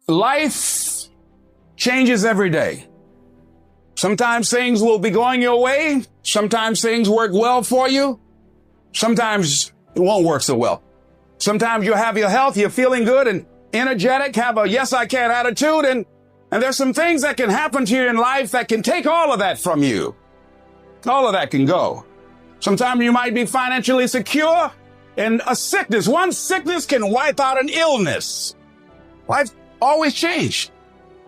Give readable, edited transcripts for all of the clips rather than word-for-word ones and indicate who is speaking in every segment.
Speaker 1: Life changes every day. Sometimes things will be going your way. Sometimes things work well for you. Sometimes it won't work so well. Sometimes you'll have your health, you're feeling good and energetic, have a yes, I can attitude. And there's some things that can happen to you in life that can take all of that from you. All of that can go. Sometimes you might be financially secure and a sickness. One sickness can wipe out an illness. Life always changes.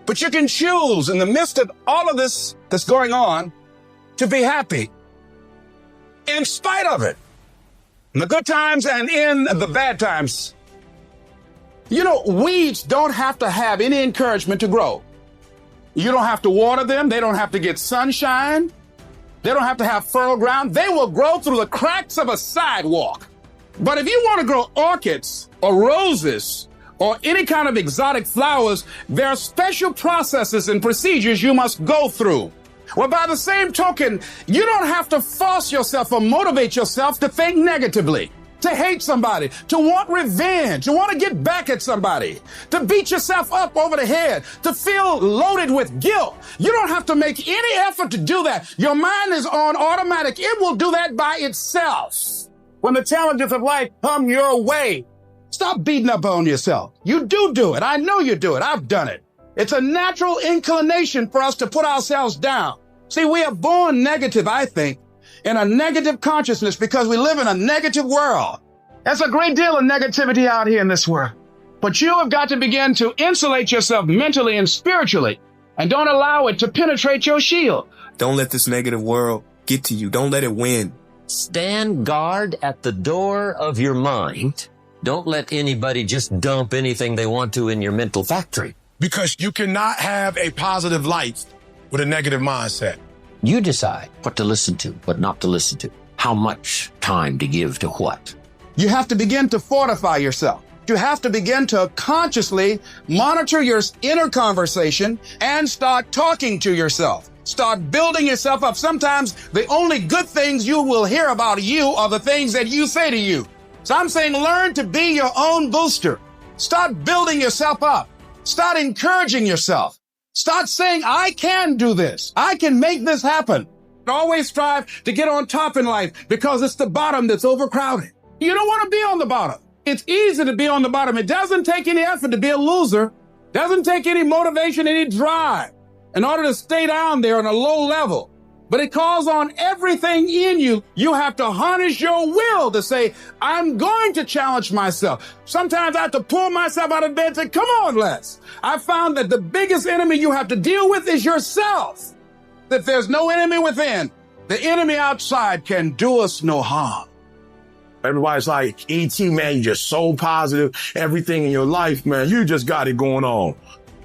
Speaker 1: But you can choose in the midst of all of this that's going on to be happy in spite of it. In the good times and in the bad times. You know, weeds don't have to have any encouragement to grow. You don't have to water them. They don't have to get sunshine. They don't have to have fertile ground. They will grow through the cracks of a sidewalk. But if you want to grow orchids or roses or any kind of exotic flowers, there are special processes and procedures you must go through. Well, by the same token, you don't have to force yourself or motivate yourself to think negatively, to hate somebody, to want revenge, to want to get back at somebody, to beat yourself up over the head, to feel loaded with guilt. You don't have to make any effort to do that. Your mind is on automatic. It will do that by itself. When the challenges of life come your way, stop beating up on yourself. You do it. I know you do it. I've done it. It's a natural inclination for us to put ourselves down. See, we are born negative, I think, in a negative consciousness because we live in a negative world. There's a great deal of negativity out here in this world. But you have got to begin to insulate yourself mentally and spiritually, and don't allow it to penetrate your shield.
Speaker 2: Don't let this negative world get to you. Don't let it win.
Speaker 3: Stand guard at the door of your mind. Don't let anybody just dump anything they want to in your mental factory.
Speaker 4: Because you cannot have a positive life with a negative mindset.
Speaker 3: You decide what to listen to, what not to listen to, how much time to give to what.
Speaker 1: You have to begin to fortify yourself. You have to begin to consciously monitor your inner conversation and start talking to yourself. Start building yourself up. Sometimes the only good things you will hear about you are the things that you say to you. So I'm saying learn to be your own booster. Start building yourself up. Start encouraging yourself. Start saying, I can do this. I can make this happen. Always strive to get on top in life because it's the bottom that's overcrowded. You don't want to be on the bottom. It's easy to be on the bottom. It doesn't take any effort to be a loser. Doesn't take any motivation, any drive in order to stay down there on a low level. But it calls on everything in you. You have to harness your will to say, I'm going to challenge myself. Sometimes I have to pull myself out of bed and say, come on, Les. I found that the biggest enemy you have to deal with is yourself. If there's no enemy within, the enemy outside can do us no harm.
Speaker 4: Everybody's like, E.T., man, you're just so positive. Everything in your life, man, you just got it going on.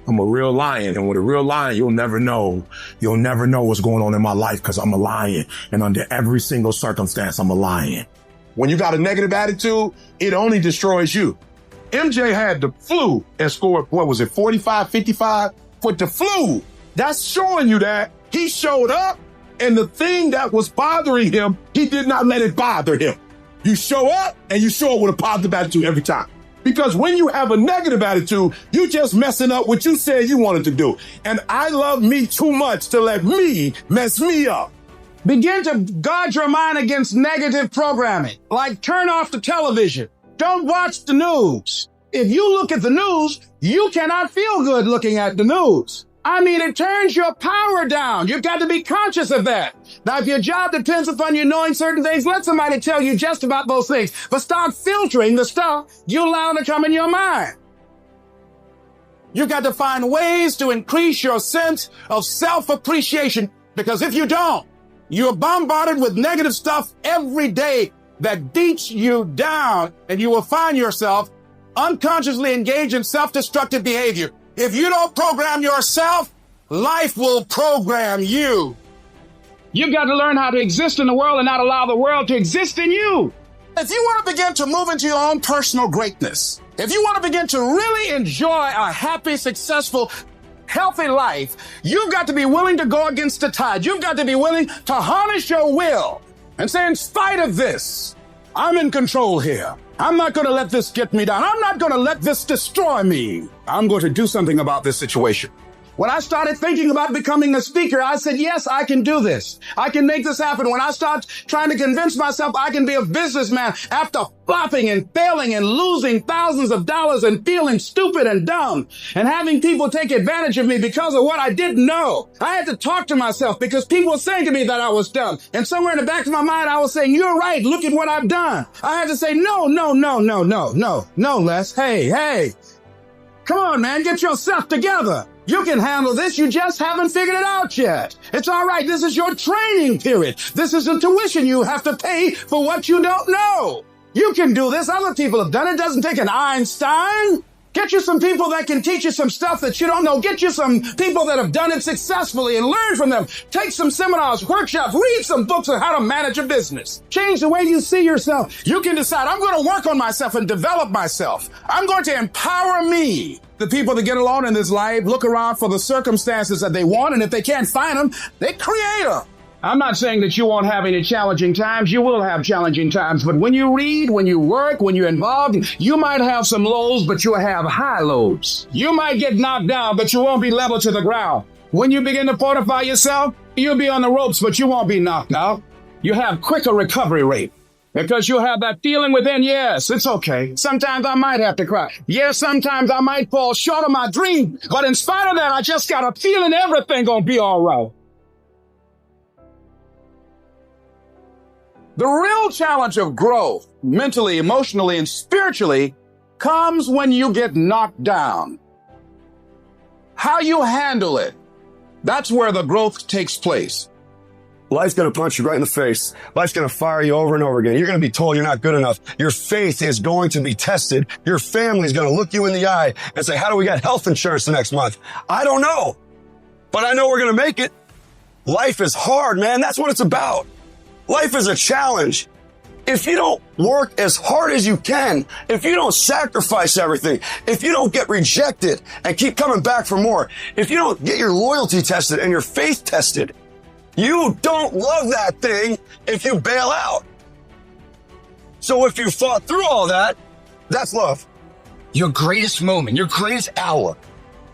Speaker 4: I'm a real lion. And with a real lion, you'll never know what's going on in my life because I'm a lion. And under every single circumstance, I'm a lion. When you got a negative attitude, it only destroys you. MJ had the flu and scored, 45, 55 with the flu. That's showing you that he showed up and the thing that was bothering him, he did not let it bother him. You show up and you show up with a positive attitude every time. Because when you have a negative attitude, you just messing up what you said you wanted to do. And I love me too much to let me mess me up.
Speaker 1: Begin to guard your mind against negative programming, like turn off the television. Don't watch the news. If you look at the news, you cannot feel good looking at the news. I mean, it turns your power down. You've got to be conscious of that. Now, if your job depends upon you knowing certain things, let somebody tell you just about those things. But start filtering the stuff you allow to come in your mind. You've got to find ways to increase your sense of self-appreciation, because if you don't, you're bombarded with negative stuff every day that beats you down, and you will find yourself unconsciously engaged in self-destructive behavior. If you don't program yourself, life will program you. You've got to learn how to exist in the world and not allow the world to exist in you. If you want to begin to move into your own personal greatness, if you want to begin to really enjoy a happy, successful, healthy life, you've got to be willing to go against the tide. You've got to be willing to harness your will and say, in spite of this, I'm in control here. I'm not going to let this get me down. I'm not going to let this destroy me. I'm going to do something about this situation. When I started thinking about becoming a speaker, I said, yes, I can do this. I can make this happen. When I started trying to convince myself I can be a businessman after flopping and failing and losing thousands of dollars and feeling stupid and dumb and having people take advantage of me because of what I didn't know, I had to talk to myself because people were saying to me that I was dumb. And somewhere in the back of my mind, I was saying, you're right. Look at what I've done. I had to say, no, Les. Hey, come on, man. Get yourself together. You can handle this. You just haven't figured it out yet. It's all right. This is your training period. This is the tuition you have to pay for what you don't know. You can do this. Other people have done it. It doesn't take an Einstein. Get you some people that can teach you some stuff that you don't know. Get you some people that have done it successfully and learn from them. Take some seminars, workshops, read some books on how to manage a business. Change the way you see yourself. You can decide, I'm going to work on myself and develop myself. I'm going to empower me. The people that get along in this life look around for the circumstances that they want, and if they can't find them, they create them. I'm not saying that you won't have any challenging times. You will have challenging times. But when you read, when you work, when you're involved, you might have some lows, but you'll have high lows. You might get knocked down, but you won't be level to the ground. When you begin to fortify yourself, you'll be on the ropes, but you won't be knocked out. You have quicker recovery rate. Because you'll have that feeling within, yes, it's okay. Sometimes I might have to cry. Yes, sometimes I might fall short of my dream. But in spite of that, I just got a feeling everything gonna be all right. The real challenge of growth, mentally, emotionally, and spiritually, comes when you get knocked down. How you handle it, that's where the growth takes place.
Speaker 5: Life's going to punch you right in the face. Life's going to fire you over and over again. You're going to be told you're not good enough. Your faith is going to be tested. Your family's going to look you in the eye and say, how do we get health insurance the next month? I don't know, but I know we're going to make it. Life is hard, man. That's what it's about. Life is a challenge. If you don't work as hard as you can, if you don't sacrifice everything, if you don't get rejected and keep coming back for more, if you don't get your loyalty tested and your faith tested, you don't love that thing if you bail out. So if you fought through all that, that's love.
Speaker 6: Your greatest moment, your greatest hour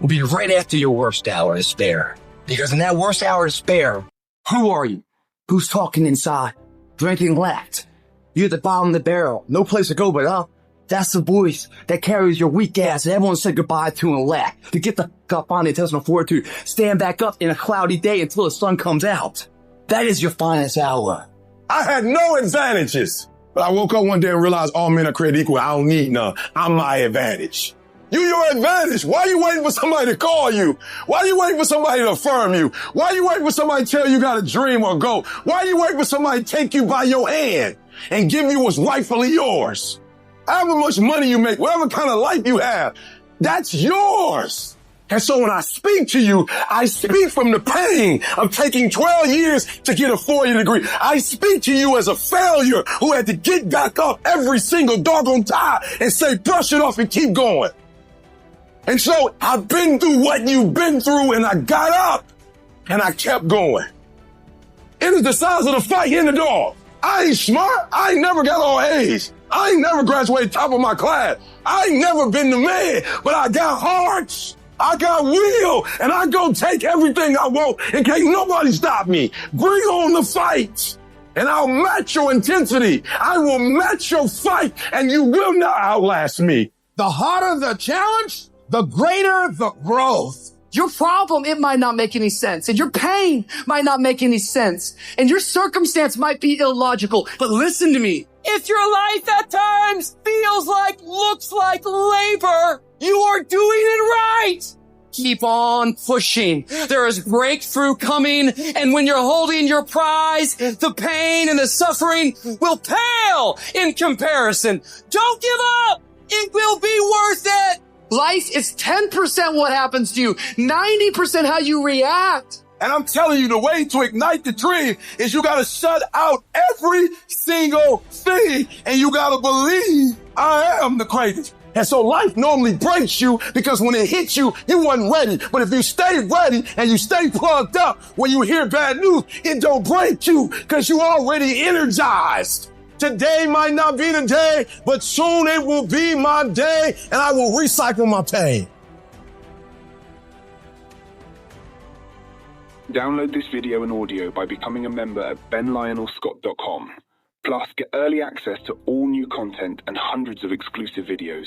Speaker 6: will be right after your worst hour of despair. Because in that worst hour of despair, who are you? Who's talking inside? Drinking lacked. You're at the bottom of the barrel. No place to go but up. That's the voice that carries your weak ass that everyone said goodbye to and lack. To get the up on the intestinal fortitude. Stand back up in a cloudy day until the sun comes out. That is your finest hour.
Speaker 4: I had no advantages. But I woke up one day and realized all men are created equal. I don't need none. I'm my advantage. You your advantage. Why are you waiting for somebody to call you? Why are you waiting for somebody to affirm you? Why are you waiting for somebody to tell you got a dream or goal? Why are you waiting for somebody to take you by your hand and give you what's rightfully yours? However much money you make, whatever kind of life you have, that's yours. And so when I speak to you, I speak from the pain of taking 12 years to get a 4-year degree. I speak to you as a failure who had to get back up every single doggone time and say, brush it off and keep going. And so I've been through what you've been through, and I got up and I kept going. It is the size of the fight in the dog. I ain't smart. I ain't never got all A's. I ain't never graduated top of my class. I ain't never been the man, but I got hearts. I got will, and I go take everything I want and can't nobody stop me. Bring on the fight, and I'll match your intensity. I will match your fight, and you will not outlast me.
Speaker 1: The harder the challenge, the greater the growth.
Speaker 7: Your problem, it might not make any sense. And your pain might not make any sense. And your circumstance might be illogical. But listen to me. If your life at times feels like, looks like labor, you are doing it right. Keep on pushing. There is breakthrough coming. And when you're holding your prize, the pain and the suffering will pale in comparison. Don't give up. It will be worth it. Life is 10% what happens to you, 90% how you react.
Speaker 4: And I'm telling you, the way to ignite the dream is you gotta shut out every single thing, and you gotta believe I am the greatest. And so life normally breaks you because when it hits you, you wasn't ready. But if you stay ready and you stay plugged up, when you hear bad news, it don't break you because you already energized. Today might not be the day, but soon it will be my day, and I will recycle my pain.
Speaker 8: Download this video and audio by becoming a member at benlionelscott.com. Plus, get early access to all new content and hundreds of exclusive videos.